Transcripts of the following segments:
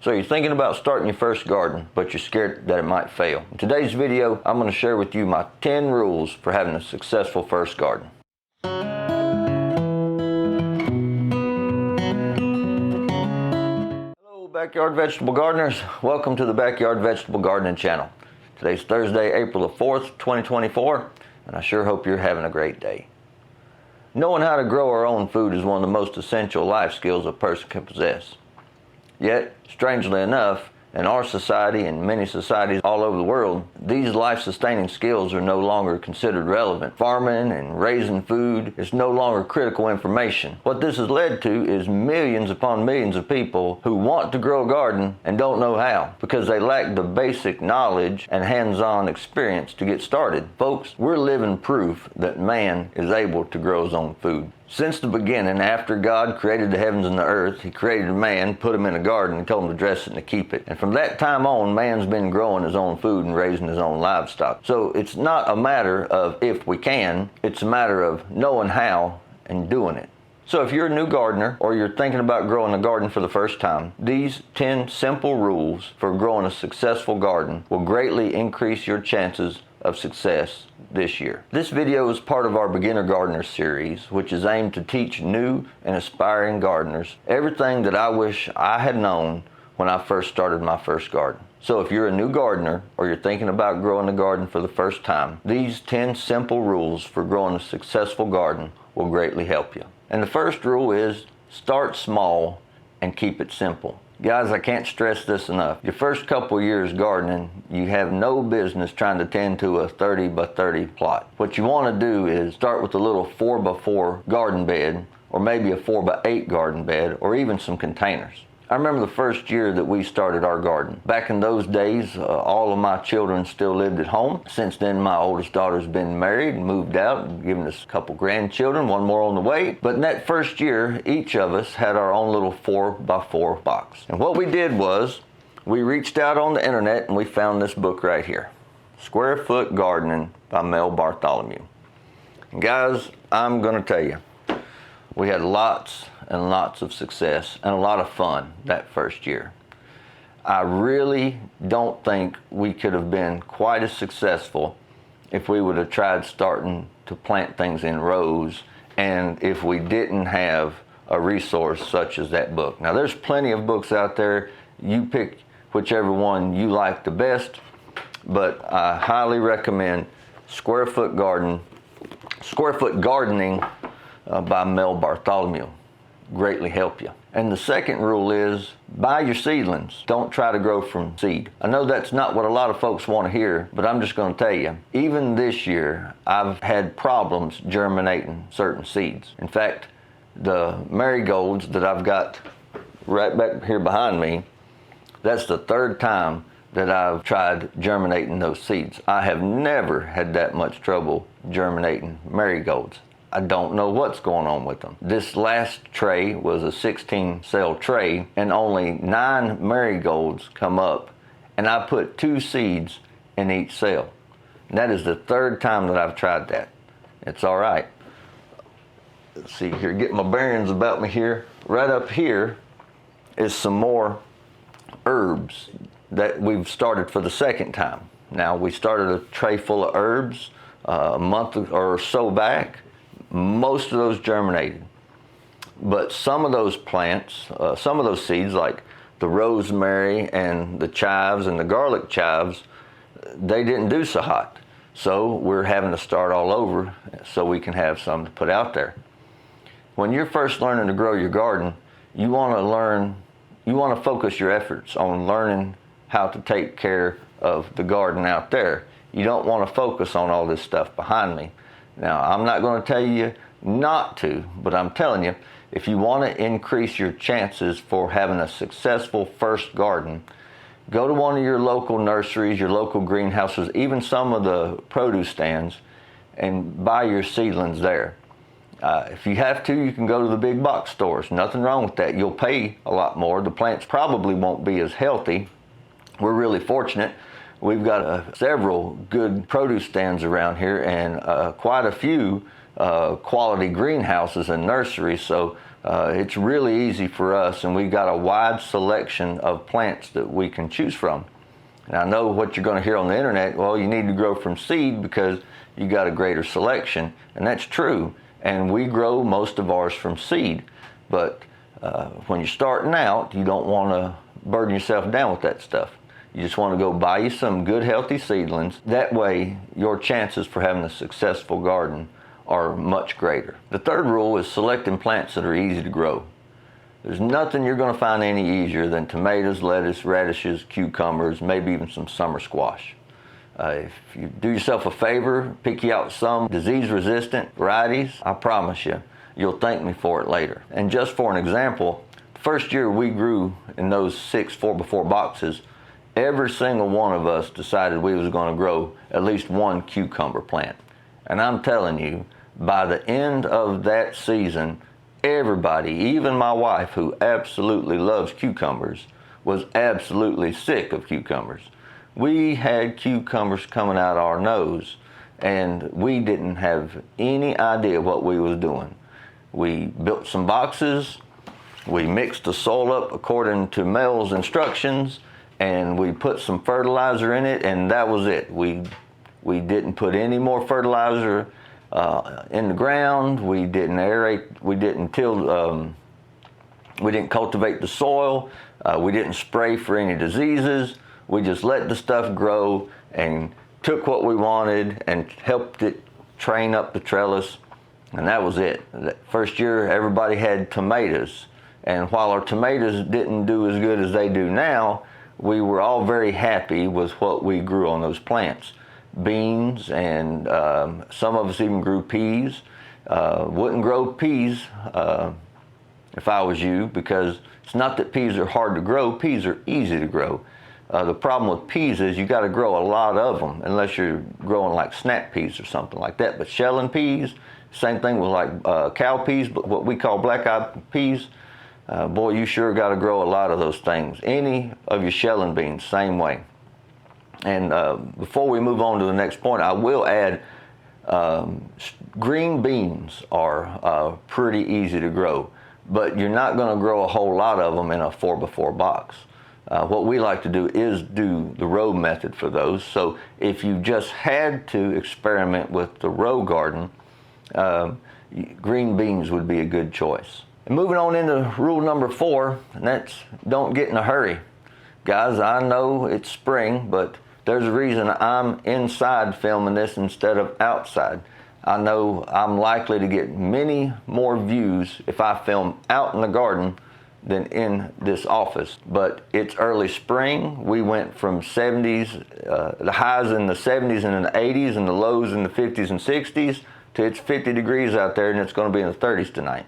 So you're thinking about starting your first garden, but you're scared that it might fail. In today's video, I'm going to share with you my 10 rules for having a successful first garden. Hello backyard vegetable gardeners, welcome to the Backyard Vegetable Gardening channel. Today's Thursday, April the 4th, 2024, and I sure hope you're having a great day. Knowing how to grow our own food is one of the most essential life skills a person can possess. Yet, strangely enough, in our society and many societies all over the world, these life-sustaining skills are no longer considered relevant. Farming and raising food is no longer critical information. What this has led to is millions upon millions of people who want to grow a garden and don't know how because they lack the basic knowledge and hands-on experience to get started. Folks, we're living proof that man is able to grow his own food. Since the beginning, after God created the heavens and the earth, He created man, put him in a garden, and told him to dress it and to keep it. And from that time on, man's been growing his own food and raising his own livestock. So it's not a matter of if we can, it's a matter of knowing how and doing it. So if you're a new gardener or you're thinking about growing a garden for the first time, these 10 simple rules for growing a successful garden will greatly increase your chances of success this year. This video is part of our Beginner Gardener series, which is aimed to teach new and aspiring gardeners everything that I wish I had known when I first started my first garden. So if you're a new gardener or you're thinking about growing a garden for the first time, these 10 simple rules for growing a successful garden will greatly help you. And the first rule is start small and keep it simple. Guys, I can't stress this enough. Your first couple years gardening, you have no business trying to tend to a 30 by 30 plot. What you want to do is start with a little 4 by 4 garden bed, or maybe a 4 by 8 garden bed, or even some containers. I remember the first year that we started our garden. Back in those days, all of my children still lived at home. Since then, my oldest daughter's been married and moved out and given us a couple grandchildren, one more on the way. But in that first year, each of us had our own little 4 by 4 box. And what we did was, we reached out on the internet and we found this book right here, Square Foot Gardening by Mel Bartholomew. And guys, I'm gonna tell you, we had lots and lots of success and a lot of fun that first year. I really don't think we could have been quite as successful if we would have tried starting to plant things in rows and if we didn't have a resource such as that book. Now there's plenty of books out there. You pick whichever one you like the best, but I highly recommend Square Foot Gardening by Mel Bartholomew. Greatly help you. And the second rule is buy your seedlings. Don't try to grow from seed. I know that's not what a lot of folks want to hear, but I'm just going to tell you, even this year, I've had problems germinating certain seeds. In fact, the marigolds that I've got right back here behind me, that's the third time that I've tried germinating those seeds. I have never had that much trouble germinating marigolds. I don't know what's going on with them. This last tray was a 16 cell tray and only 9 marigolds come up, and I put 2 seeds in each cell. And that is the third time that I've tried that. It's all right. Let's see here, get my bearings about me here. Right up here is some more herbs that we've started for the second time. Now, we started a tray full of herbs a month or so back. Most of those germinated, but some of those plants, some of those seeds like the rosemary and the chives and the garlic chives, they didn't do so hot. So we're having to start all over so we can have some to put out there. When you're first learning to grow your garden, you want to focus your efforts on learning how to take care of the garden out there. You don't want to focus on all this stuff behind me. Now, I'm not going to tell you not to, but I'm telling you, if you want to increase your chances for having a successful first garden, go to one of your local nurseries, your local greenhouses, even some of the produce stands, and buy your seedlings there. If you have to, you can go to the big box stores. Nothing wrong with that. You'll pay a lot more. The plants probably won't be as healthy. We're really fortunate. We've got several good produce stands around here and quite a few quality greenhouses and nurseries, so It's really easy for us, and we've got a wide selection of plants that we can choose from. And I know what you're going to hear on the internet, well, you need to grow from seed because you got a greater selection, and that's true. And we grow most of ours from seed, but when you're starting out, you don't want to burden yourself down with that stuff. You just want to go buy you some good healthy seedlings. That way your chances for having a successful garden are much greater. The third rule is selecting plants that are easy to grow. There's nothing you're going to find any easier than tomatoes, lettuce, radishes, cucumbers, maybe even some summer squash. If you do yourself a favor, pick you out some disease-resistant varieties, I promise you, you'll thank me for it later. And just for an example, the first year we grew in those 6 4x4 boxes, every single one of us decided we was going to grow at least one cucumber plant. And I'm telling you, by the end of that season, everybody, even my wife, who absolutely loves cucumbers, was absolutely sick of cucumbers. We had cucumbers coming out our nose, and we didn't have any idea what we was doing. We built some boxes, we mixed the soil up according to Mel's instructions, and we put some fertilizer in it, and that was it. We didn't put any more fertilizer in the ground. We didn't aerate. We didn't till. We didn't cultivate the soil. We didn't spray for any diseases. We just let the stuff grow and took what we wanted and helped it train up the trellis, and that was it. That first year, everybody had tomatoes, and while our tomatoes didn't do as good as they do now, we were all very happy with what we grew on those plants. Beans, and some of us even grew peas. Wouldn't grow peas if I was you, because it's not that peas are hard to grow, peas are easy to grow. The problem with peas is you got to grow a lot of them, unless you're growing like snap peas or something like that. But shelling peas, same thing with like cow peas, but what we call black-eyed peas, boy, you sure got to grow a lot of those things. Any of your shelling beans, same way. And before we move on to the next point, I will add green beans are pretty easy to grow, but you're not going to grow a whole lot of them in a 4x4 box. What we like to do is do the row method for those. So if you just had to experiment with the row garden, green beans would be a good choice. And moving on into rule number 4, and that's don't get in a hurry. Guys, I know it's spring, but there's a reason I'm inside filming this instead of outside. I know I'm likely to get many more views if I film out in the garden than in this office. But it's early spring. We went from 70s, the highs in the 70s and in the 80s and the lows in the 50s and 60s to it's 50 degrees out there and it's going to be in the 30s tonight.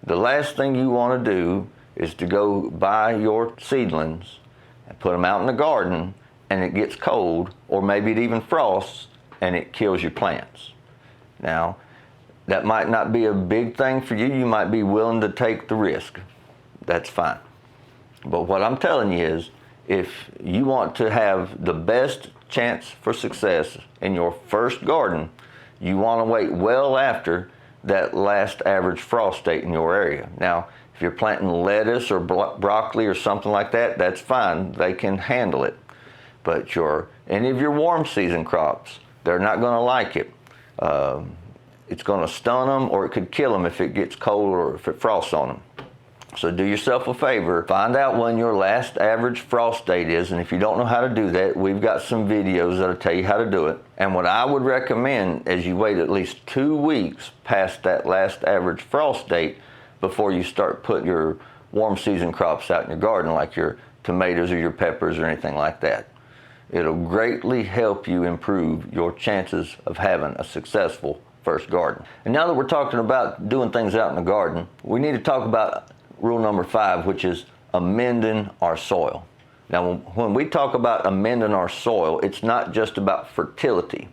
The last thing you want to do is to go buy your seedlings and put them out in the garden and it gets cold, or maybe it even frosts and it kills your plants. Now, that might not be a big thing for you. You might be willing to take the risk. That's fine. But what I'm telling you is, if you want to have the best chance for success in your first garden, you want to wait well after that last average frost date in your area. Now, if you're planting lettuce or broccoli or something like that, that's fine. They can handle it. But any of your warm season crops, they're not going to like it. It's going to stun them, or it could kill them if it gets cold or if it frosts on them. So do yourself a favor, find out when your last average frost date is, and if you don't know how to do that, we've got some videos that'll tell you how to do it. And what I would recommend is you wait at least 2 weeks past that last average frost date before you start putting your warm season crops out in your garden, like your tomatoes or your peppers or anything like that. It'll greatly help you improve your chances of having a successful first garden. And now that we're talking about doing things out in the garden, we need to talk about rule number 5, which is amending our soil. Now, when we talk about amending our soil, it's not just about fertility.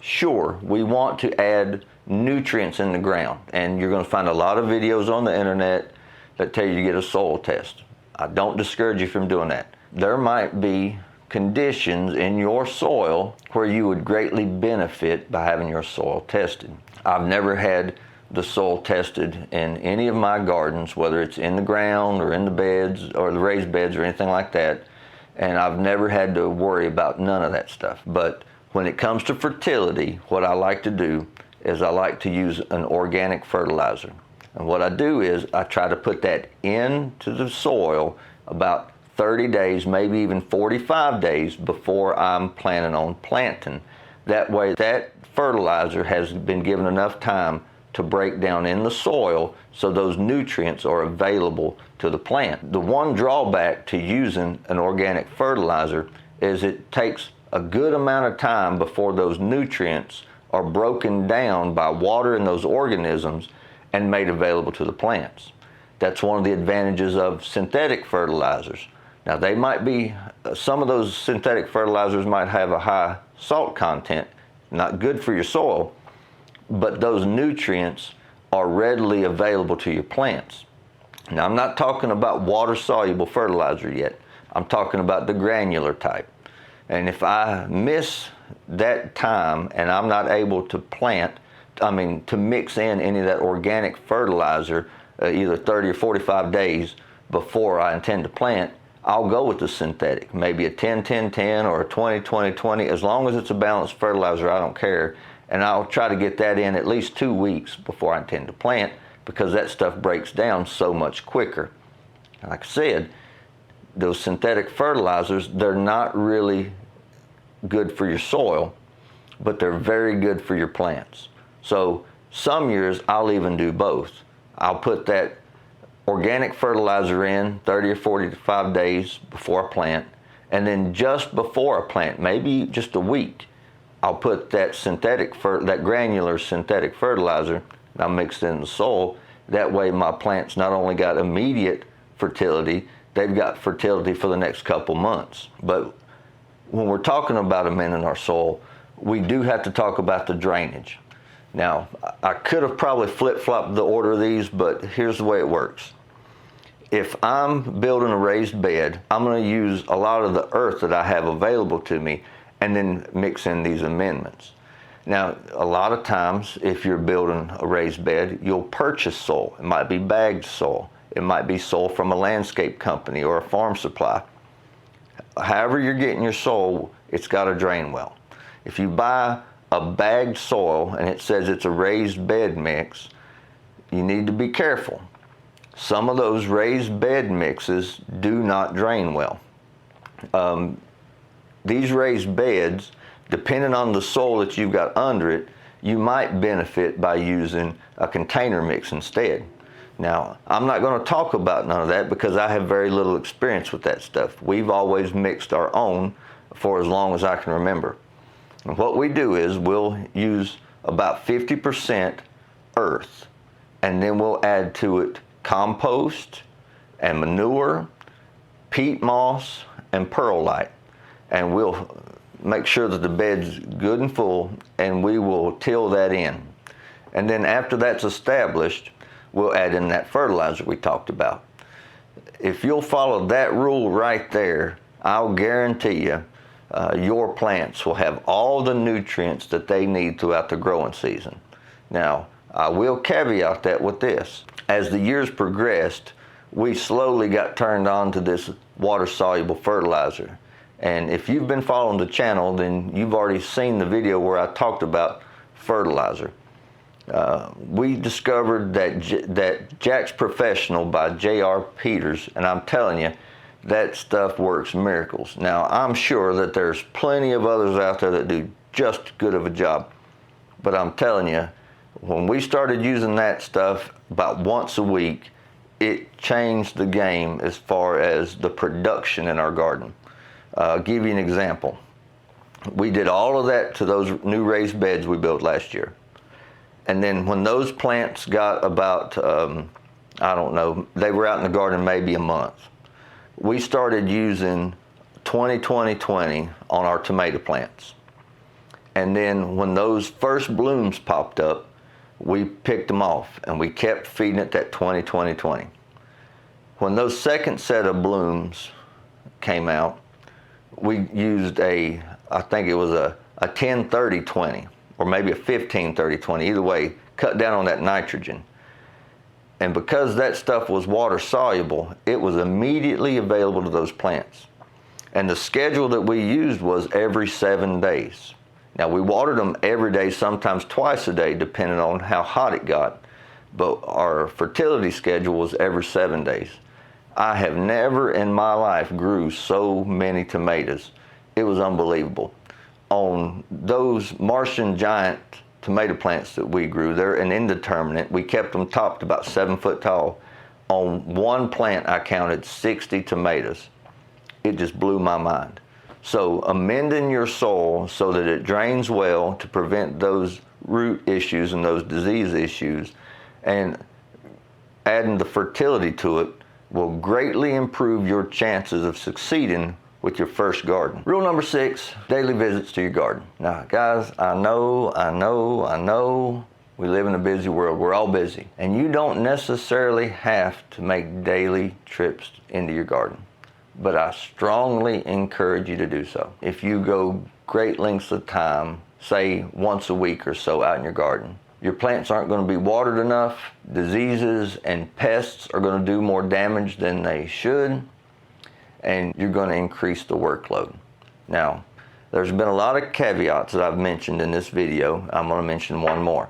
Sure, we want to add nutrients in the ground, and you're going to find a lot of videos on the internet that tell you to get a soil test. I don't discourage you from doing that. There might be conditions in your soil where you would greatly benefit by having your soil tested. I've never had the soil tested in any of my gardens, whether it's in the ground or in the beds or the raised beds or anything like that, and I've never had to worry about none of that stuff. But when it comes to fertility, what I like to do is I like to use an organic fertilizer. And what I do is I try to put that into the soil about 30 days, maybe even 45 days before I'm planning on planting. That way that fertilizer has been given enough time to break down in the soil so those nutrients are available to the plant. The one drawback to using an organic fertilizer is it takes a good amount of time before those nutrients are broken down by water and those organisms and made available to the plants. That's one of the advantages of synthetic fertilizers. Now they might be, some of those synthetic fertilizers might have a high salt content, not good for your soil, but those nutrients are readily available to your plants. Now I'm not talking about water-soluble fertilizer yet. I'm talking about the granular type. And if I miss that time and I'm not able to to mix in any of that organic fertilizer either 30 or 45 days before I intend to plant, I'll go with the synthetic, maybe a 10-10-10 or a 20-20-20. As long as it's a balanced fertilizer, I don't care. And I'll try to get that in at least 2 weeks before I intend to plant, because that stuff breaks down so much quicker. Like I said, those synthetic fertilizers, they're not really good for your soil, but they're very good for your plants. So some years I'll even do both. I'll put that organic fertilizer in 30 or 45 days before I plant, and then just before I plant, maybe just a week, I'll put that that granular synthetic fertilizer, and I'll mix it in the soil. That way my plants not only got immediate fertility, they've got fertility for the next couple months. But when we're talking about amending our soil, we do have to talk about the drainage. Now, I could have probably flip-flopped the order of these, but here's the way it works. If I'm building a raised bed, I'm going to use a lot of the earth that I have available to me and then mix in these amendments. Now, a lot of times, if you're building a raised bed, you'll purchase soil. It might be bagged soil. It might be soil from a landscape company or a farm supply. However you're getting your soil, it's got to drain well. If you buy a bagged soil and it says it's a raised bed mix, you need to be careful. Some of those raised bed mixes do not drain well. These raised beds, depending on the soil that you've got under it, you might benefit by using a container mix instead. Now, I'm not going to talk about none of that because I have very little experience with that stuff. We've always mixed our own for as long as I can remember. And what we do is we'll use about 50% earth, and then we'll add to it compost and manure, peat moss, and perlite. And we'll make sure that the bed's good and full, and we will till that in. And then after that's established, we'll add in that fertilizer we talked about. If you'll follow that rule right there, I'll guarantee you your plants will have all the nutrients that they need throughout the growing season. Now, I will caveat that with this. As the years progressed, we slowly got turned on to this water-soluble fertilizer. And if you've been following the channel, then you've already seen the video where I talked about fertilizer. We discovered that Jack's Professional by J.R. Peters, and I'm telling you, that stuff works miracles. Now, I'm sure that there's plenty of others out there that do just good of a job. But I'm telling you, when we started using that stuff about once a week, it changed the game as far as the production in our garden. I'll give you an example. We did all of that to those new raised beds we built last year. And then when those plants got about, I don't know, they were out in the garden maybe a month, we started using 20-20-20 on our tomato plants. And then when those first blooms popped up, we picked them off and we kept feeding it that 20-20-20. When those second set of blooms came out, we used I think it was a 10-30-20, or maybe a 15-30-20, either way, cut down on that nitrogen. And because that stuff was water soluble, it was immediately available to those plants. And the schedule that we used was every 7 days. Now we watered them every day, sometimes twice a day, depending on how hot it got. But our fertility schedule was every 7 days. I have never in my life grew so many tomatoes. It was unbelievable. On those Martian giant tomato plants that we grew, they're an indeterminate. We kept them topped about 7 foot tall. On one plant, I counted 60 tomatoes. It just blew my mind. So amending your soil so that it drains well to prevent those root issues and those disease issues, and adding the fertility to it will greatly improve your chances of succeeding with your first garden. Rule number 6, daily visits to your garden. Now, guys, I know, we live in a busy world. We're all busy. And you don't necessarily have to make daily trips into your garden, but I strongly encourage you to do so. If you go great lengths of time, say once a week or so out in your garden, your plants aren't going to be watered enough. Diseases and pests are going to do more damage than they should, and you're going to increase the workload. Now, there's been a lot of caveats that I've mentioned in this video. I'm going to mention one more.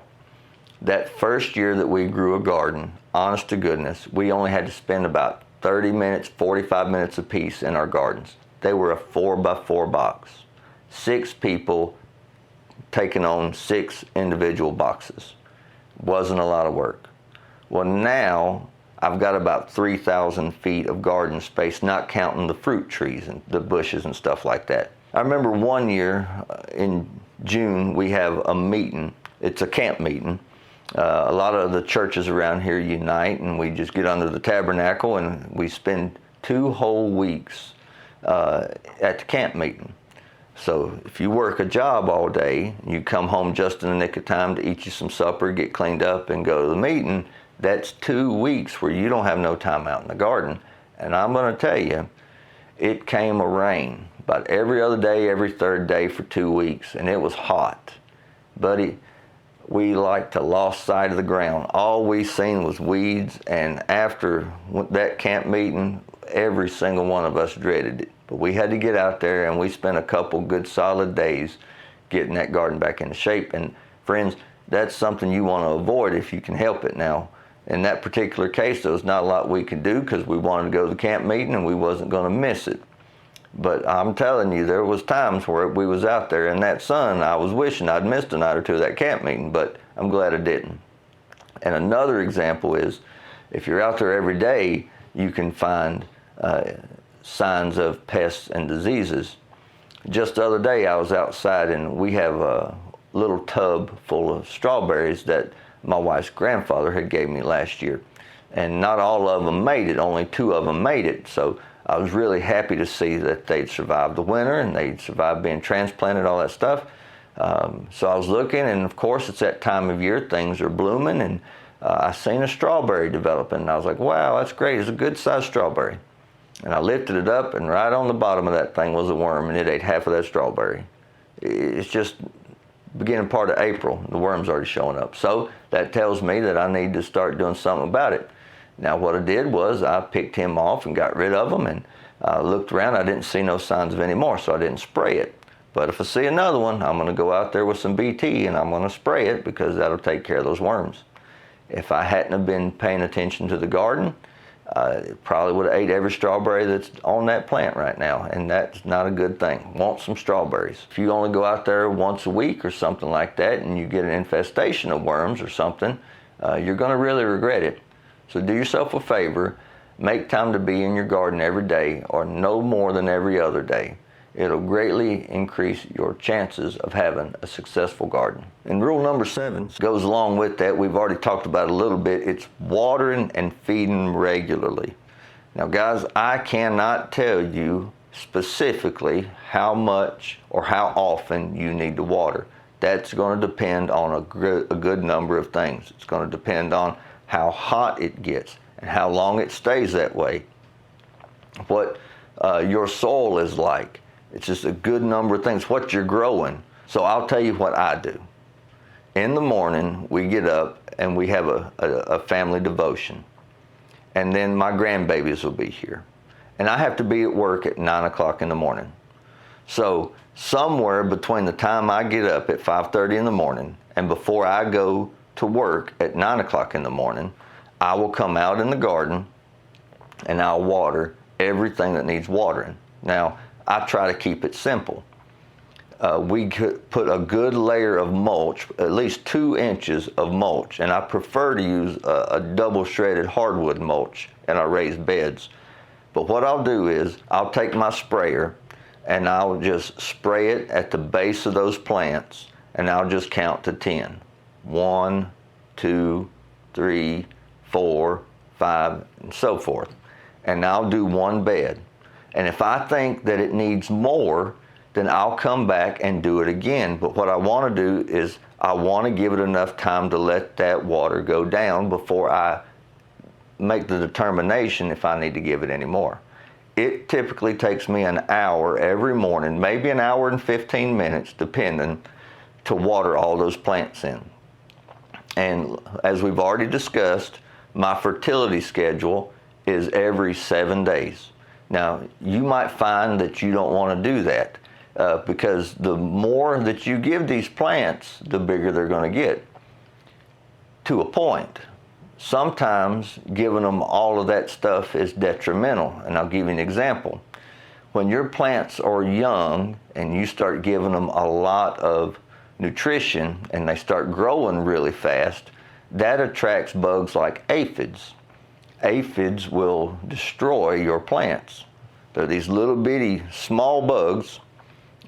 That first year that we grew a garden, honest to goodness, we only had to spend about 30 minutes, 45 minutes apiece in our gardens. They were a 4x4 box. 6 people taking on 6 individual boxes. Wasn't a lot of work. Well, now I've got about 3,000 feet of garden space, not counting the fruit trees and the bushes and stuff like that. I remember one year in June, we have a meeting. It's a camp meeting. A lot of the churches around here unite, and we just get under the tabernacle and we spend 2 whole weeks at the camp meeting. So if you work a job all day, you come home just in the nick of time to eat you some supper, get cleaned up, and go to the meeting, that's 2 weeks where you don't have no time out in the garden. And I'm going to tell you, it came a rain about every other day, every third day for 2 weeks, and it was hot. Buddy, we like to lost sight of the ground. All we seen was weeds, and after that camp meeting, every single one of us dreaded it. But we had to get out there, and we spent a couple good solid days getting that garden back into shape. And friends, that's something you want to avoid if you can help it. Now, in that particular case, there was not a lot we could do because we wanted to go to the camp meeting and we wasn't going to miss it. But I'm telling you, there was times where we was out there in that sun. I was wishing I'd missed a night or two of that camp meeting, but I'm glad I didn't. And another example is, if you're out there every day, you can find signs of pests and diseases. Just the other day, I was outside, and we have a little tub full of strawberries that my wife's grandfather had gave me last year. And not all of them made it, only 2 of them made it. So I was really happy to see that they'd survived the winter and they'd survived being transplanted, all that stuff. So I was looking, and of course it's that time of year, things are blooming, and I seen a strawberry developing, and I was like, wow, that's great, it's a good sized strawberry. And I lifted it up, and right on the bottom of that thing was a worm, and it ate half of that strawberry. It's just beginning part of April, the worm's already showing up. So that tells me that I need to start doing something about it. Now what I did was I picked him off and got rid of him, and looked around. I didn't see no signs of any more, so I didn't spray it. But if I see another one, I'm going to go out there with some BT and I'm going to spray it, because that'll take care of those worms. If I hadn't have been paying attention to the garden, it probably would have ate every strawberry that's on that plant right now, and that's not a good thing. Want some strawberries. If you only go out there once a week or something like that and you get an infestation of worms or something, you're going to really regret it. So do yourself a favor, make time to be in your garden every day, or no more than every other day. It'll greatly increase your chances of having a successful garden. And rule number 7 goes along with that. We've already talked about it a little bit. It's watering and feeding regularly. Now guys, I cannot tell you specifically how much or how often you need to water. That's going to depend on a good number of things. It's going to depend on how hot it gets and how long it stays that way, what your soil is like. It's just a good number of things, what you're growing. So I'll tell you what I do. In the morning, we get up and we have a family devotion. And then my grandbabies will be here. And I have to be at work at 9 o'clock in the morning. So somewhere between the time I get up at 5:30 in the morning and before I go to work at 9 o'clock in the morning, I will come out in the garden and I'll water everything that needs watering. Now, I try to keep it simple. We could put a good layer of mulch, at least 2 inches of mulch, and I prefer to use a double shredded hardwood mulch in our raised beds. But what I'll do is I'll take my sprayer and I'll just spray it at the base of those plants, and I'll just count to 10. 1, 2, 3, 4, 5, and so forth. And I'll do one bed. And if I think that it needs more, then I'll come back and do it again. But what I want to do is I want to give it enough time to let that water go down before I make the determination if I need to give it any more. It typically takes me an hour every morning, maybe an hour and 15 minutes, depending, to water all those plants in. And as we've already discussed, my fertility schedule is every 7 days. Now, you might find that you don't want to do that because the more that you give these plants, the bigger they're going to get, to a point. Sometimes giving them all of that stuff is detrimental, and I'll give you an example. When your plants are young and you start giving them a lot of nutrition and they start growing really fast, that attracts bugs like aphids. Aphids will destroy your plants. They're these little bitty small bugs,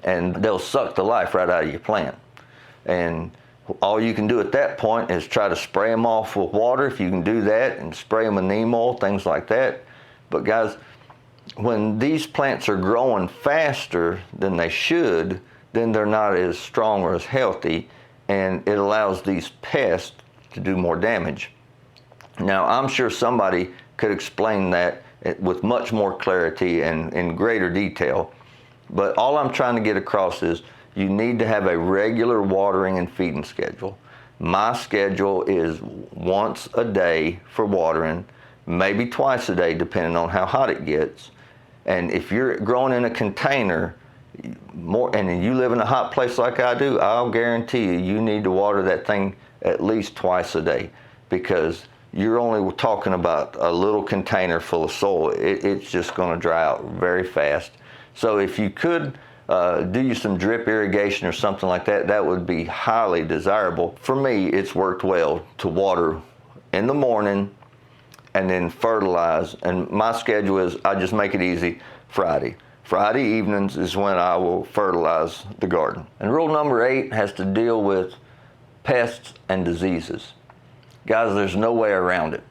and they'll suck the life right out of your plant. And all you can do at that point is try to spray them off with water, if you can do that, and spray them with neem oil, things like that. But guys, when these plants are growing faster than they should, then they're not as strong or as healthy, and it allows these pests to do more damage. Now, I'm sure somebody could explain that with much more clarity and in greater detail, but all I'm trying to get across is you need to have a regular watering and feeding schedule. My schedule is once a day for watering, maybe twice a day depending on how hot it gets. And if you're growing in a container, and you live in a hot place like I do, I'll guarantee you need to water that thing at least twice a day, because you're only talking about a little container full of soil. It's just going to dry out very fast. So if you could do you some drip irrigation or something like that, that would be highly desirable. For me, it's worked well to water in the morning and then fertilize. And my schedule is, I just make it easy, Friday. Friday evenings is when I will fertilize the garden. And rule number 8 has to deal with pests and diseases. Guys, there's no way around it.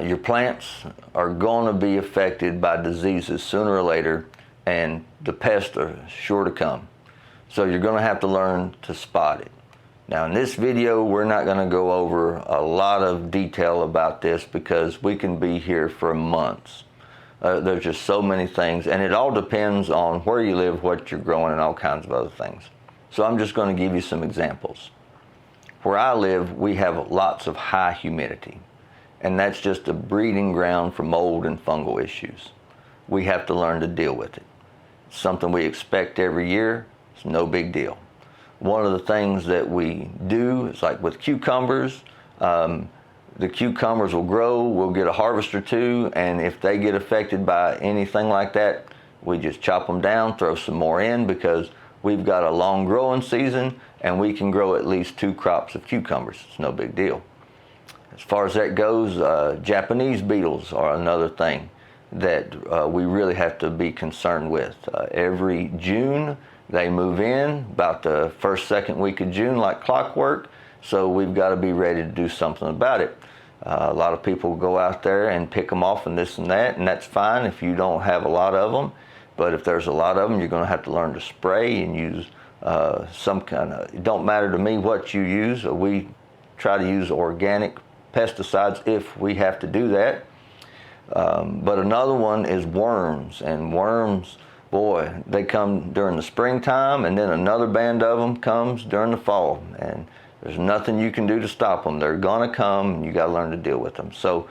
Your plants are going to be affected by diseases sooner or later, and the pests are sure to come. So you're going to have to learn to spot it. Now, in this video, we're not going to go over a lot of detail about this because we can be here for months. There's just so many things, and it all depends on where you live, what you're growing, and all kinds of other things. So I'm just going to give you some examples. Where I live, we have lots of high humidity, and that's just a breeding ground for mold and fungal issues. We have to learn to deal with it. It's something we expect every year. It's no big deal. One of the things that we do is like with cucumbers, the cucumbers will grow, we'll get a harvest or two, and if they get affected by anything like that, we just chop them down, throw some more in, because we've got a long growing season and we can grow at least 2 crops of cucumbers. It's no big deal. As far as that goes, Japanese beetles are another thing that we really have to be concerned with. Every June, they move in about the first, second week of June like clockwork, so we've got to be ready to do something about it. A lot of people go out there and pick them off and this and that, and that's fine if you don't have a lot of them. But if there's a lot of them, you're going to have to learn to spray and use some kind of, it don't matter to me what you use. We try to use organic pesticides if we have to do that. But another one is worms, and worms, boy, they come during the springtime, and then another band of them comes during the fall. And There's nothing you can do to stop them. They're gonna come, and you gotta learn to deal with them. So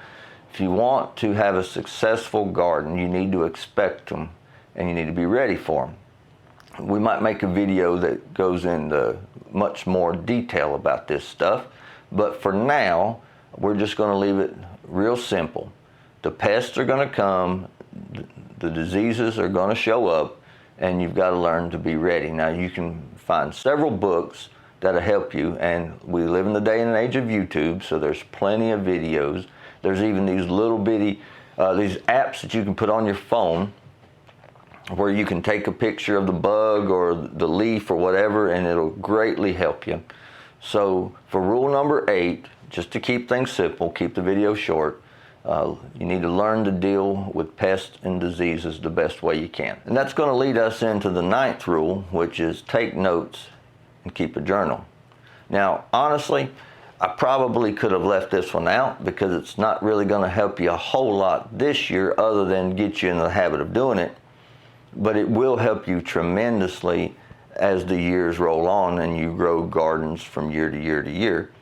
if you want to have a successful garden, you need to expect them, and you need to be ready for them. We might make a video that goes into much more detail about this stuff, but for now, we're just gonna leave it real simple. The pests are gonna come, the diseases are gonna show up, and you've got to learn to be ready. Now, you can find several books that'll help you, and we live in the day and age of YouTube, so there's plenty of videos. There's even these little bitty, these apps that you can put on your phone where you can take a picture of the bug or the leaf or whatever, and it'll greatly help you. So for rule number 8, just to keep things simple, keep the video short, you need to learn to deal with pests and diseases the best way you can. And that's going to lead us into the 9th rule, which is take notes and keep a journal. Now, honestly, I probably could have left this one out because it's not really going to help you a whole lot this year other than get you in the habit of doing it. But it will help you tremendously as the years roll on and you grow gardens from year to year to year.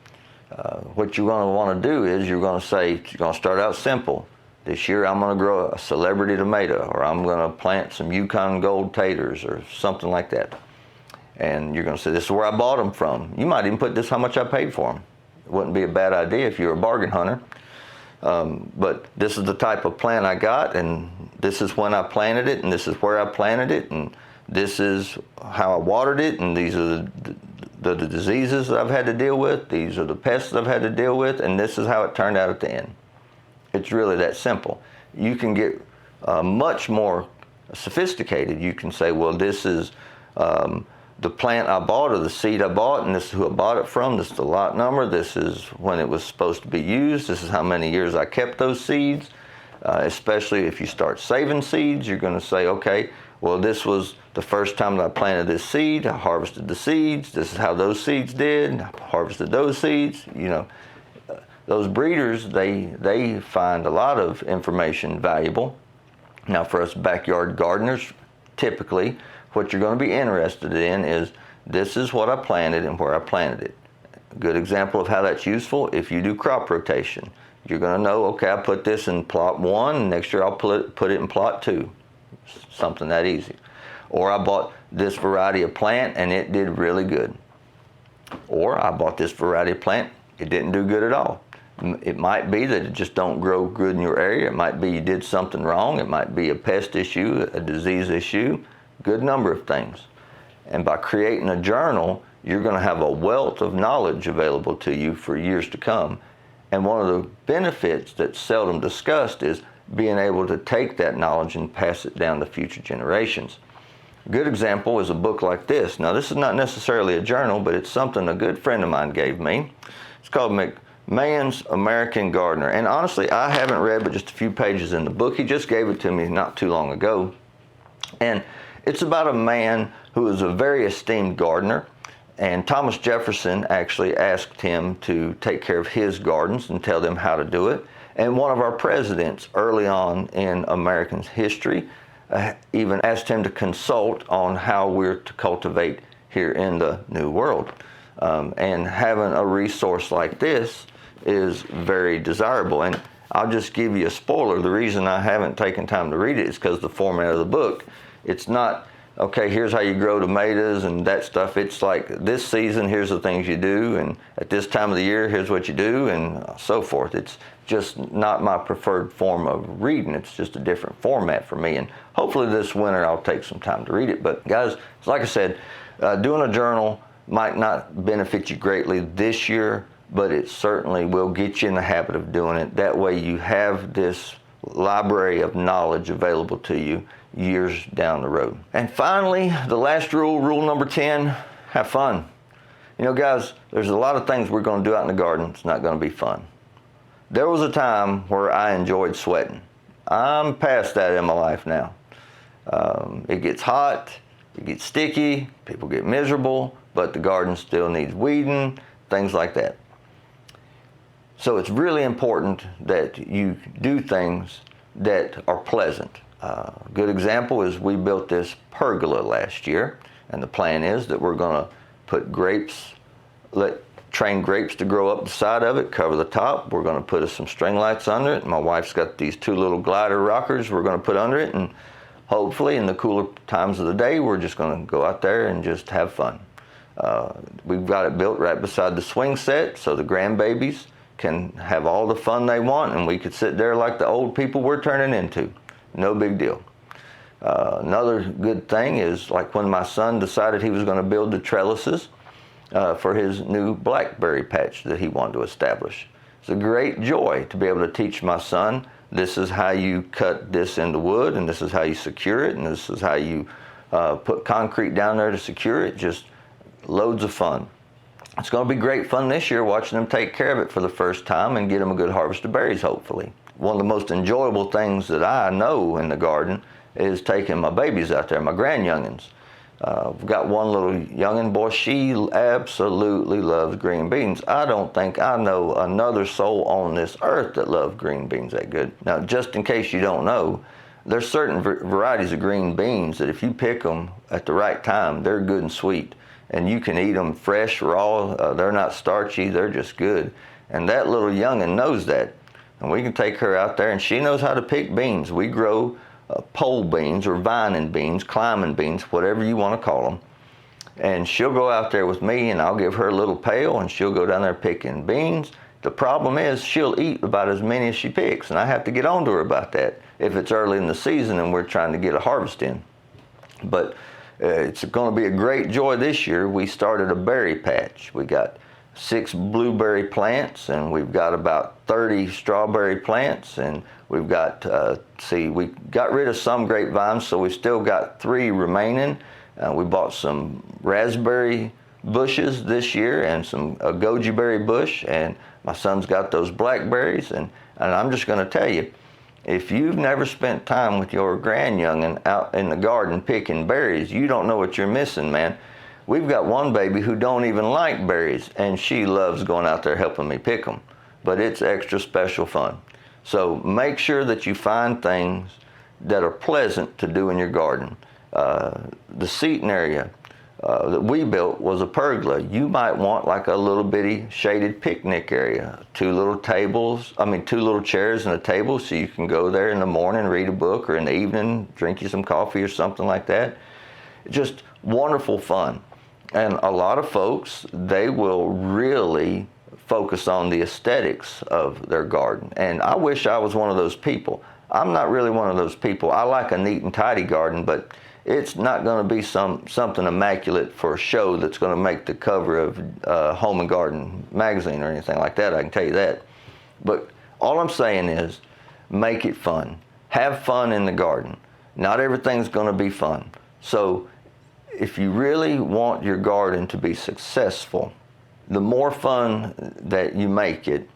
What you're going to want to do is you're going to start out simple. This year I'm going to grow a celebrity tomato, or I'm going to plant some Yukon Gold taters or something like that. And you're going to say, this is where I bought them from. You might even put this how much I paid for them. It wouldn't be a bad idea if you're a bargain hunter. But this is the type of plant I got, and this is when I planted it, and this is where I planted it, and this is how I watered it, and these are the diseases that I've had to deal with, these are the pests that I've had to deal with, and this is how it turned out at the end. It's really that simple. You can get much more sophisticated. You can say, well, this is the plant I bought or the seed I bought, and this is who I bought it from, this is the lot number, this is when it was supposed to be used, this is how many years I kept those seeds. Especially if you start saving seeds, you're going to say, okay, well, this was the first time that I planted this seed, I harvested the seeds, this is how those seeds did, I harvested those seeds. You know, those breeders, they find a lot of information valuable. Now, for us backyard gardeners, typically, what you're going to be interested in is, this is what I planted and where I planted it. A good example of how that's useful, if you do crop rotation. You're going to know, okay, I put this in plot 1, and next year I'll put it in plot 2. Something that easy. Or I bought this variety of plant and it did really good. Or I bought this variety of plant, it didn't do good at all. It might be that it just don't grow good in your area. It might be you did something wrong. It might be a pest issue, a disease issue, good number of things. And by creating a journal, you're going to have a wealth of knowledge available to you for years to come. And one of the benefits that's seldom discussed is being able to take that knowledge and pass it down to future generations. A good example is a book like this. Now, this is not necessarily a journal, but it's something a good friend of mine gave me. It's called McMahon's American Gardener. And honestly, I haven't read but just a few pages in the book. He just gave it to me not too long ago. And it's about a man who is a very esteemed gardener. And Thomas Jefferson actually asked him to take care of his gardens and tell them how to do it. And one of our presidents early on in American history even asked him to consult on how we're to cultivate here in the New World. And having a resource like this is very desirable. And I'll just give you a spoiler. The reason I haven't taken time to read it is because the format of the book, it's not, okay, here's how you grow tomatoes and that stuff. It's like, this season, here's the things you do, and at this time of the year, here's what you do, and so forth. It's just not my preferred form of reading. It's just a different format for me, and hopefully this winter I'll take some time to read it. But guys, like I said, doing a journal might not benefit you greatly this year, but it certainly will get you in the habit of doing it. That way you have this library of knowledge available to you years down the road. And finally, the last rule, rule number 10, have fun. You know, guys, there's a lot of things we're going to do out in the garden. It's not going to be fun. There was a time where I enjoyed sweating. I'm past that in my life now. It gets hot, it gets sticky, people get miserable, but the garden still needs weeding, things like that. So it's really important that you do things that are pleasant. A good example is we built this pergola last year, and the plan is that we're going to put grapes, let train grapes to grow up the side of it, cover the top. We're going to put some string lights under it. My wife's got these 2 little glider rockers we're going to put under it, and hopefully in the cooler times of the day, we're just going to go out there and just have fun. We've got it built right beside the swing set so the grandbabies can have all the fun they want, and we could sit there like the old people we're turning into. No big deal. Another good thing is, like when my son decided he was going to build the trellises for his new blackberry patch that he wanted to establish. It's a great joy to be able to teach my son, this is how you cut this into wood, and this is how you secure it, and this is how you put concrete down there to secure it. Just loads of fun. It's going to be great fun this year watching them take care of it for the first time and get them a good harvest of berries, hopefully. One of the most enjoyable things that I know in the garden is taking my babies out there, my grand-youngins. I've got one little youngin' boy, she absolutely loves green beans. I don't think I know another soul on this earth that loves green beans that good. Now, just in case you don't know, there's certain varieties of green beans that if you pick them at the right time, they're good and sweet. And you can eat them fresh, raw. They're not starchy, they're just good. And that little youngin' knows that. And we can take her out there, and she knows how to pick beans. We grow pole beans or vining beans, climbing beans, whatever you want to call them. And she'll go out there with me, and I'll give her a little pail, and she'll go down there picking beans. The problem is she'll eat about as many as she picks, and I have to get on to her about that if it's early in the season and we're trying to get a harvest in. But it's going to be a great joy this year. We started a berry patch. We got 6 blueberry plants, and we've got about 30 strawberry plants, and we've got, we got rid of some grapevines, so we've still got 3 remaining. We bought some raspberry bushes this year and a goji berry bush, and my son's got those blackberries, and I'm just going to tell you, if you've never spent time with your grandyoungin out in the garden picking berries, you don't know what you're missing, man. We've got one baby who don't even like berries, and she loves going out there helping me pick them. But it's extra special fun. So make sure that you find things that are pleasant to do in your garden. The seating area that we built was a pergola. You might want like a little bitty shaded picnic area. 2 little chairs and a table, so you can go there in the morning, read a book, or in the evening, drink you some coffee or something like that. Just wonderful fun. And a lot of folks, they will really focus on the aesthetics of their garden. And I wish I was one of those people. I'm not really one of those people. I like a neat and tidy garden, but it's not going to be something immaculate for a show that's going to make the cover of Home and Garden magazine or anything like that, I can tell you that. But all I'm saying is, make it fun. Have fun in the garden. Not everything's going to be fun. So if you really want your garden to be successful, the more fun that you make it,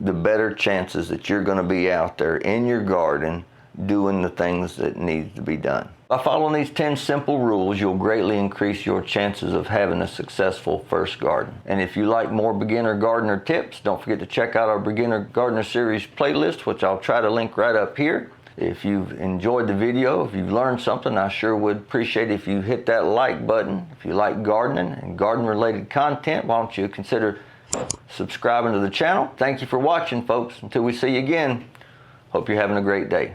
the better chances that you're going to be out there in your garden doing the things that need to be done. By following these 10 simple rules, you'll greatly increase your chances of having a successful first garden. And if you like more beginner gardener tips, don't forget to check out our beginner gardener series playlist, which I'll try to link right up here. If you've enjoyed the video, if you've learned something, I sure would appreciate if you hit that like button. If you like gardening and garden-related content, why don't you consider subscribing to the channel. Thank you for watching, folks. Until we see you again, hope you're having a great day.